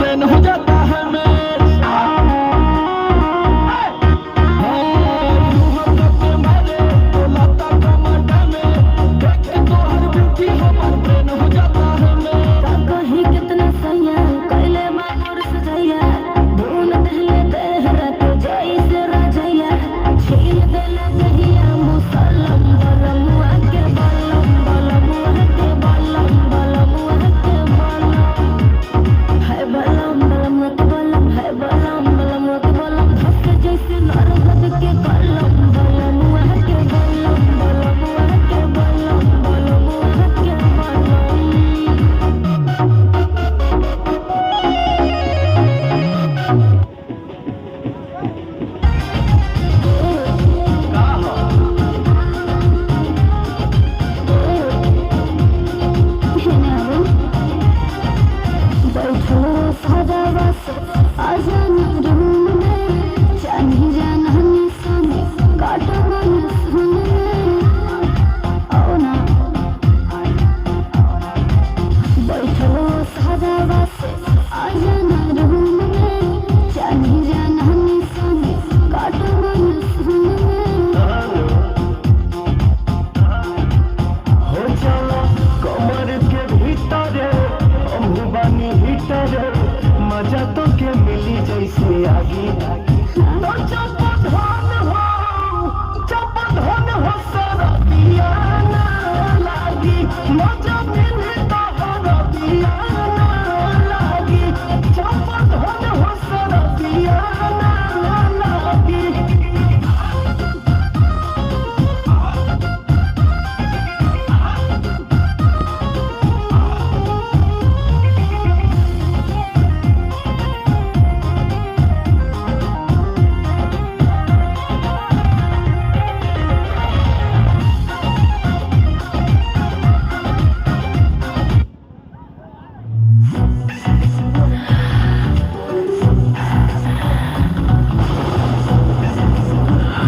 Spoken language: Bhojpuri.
ट्रेन हो जाता है मेरा के मारे तो लाता टमाटर में देख के तो हर ब्यूटी हमार ट्रेन हो जाता है मेरा कहीं कितना सैया कैले मानोर सजैया धून दहले तेहरा तो जाई से राजैया छील देले जहिया मुसलम बलम के बलम बलम के बलम बलम के बलम है बलम बलम के बलम है बलम बलम के बलम धक्के जैसे नरगद के कलम बलम के बलम बलम के बलम बलम के बलम बैठो सजावा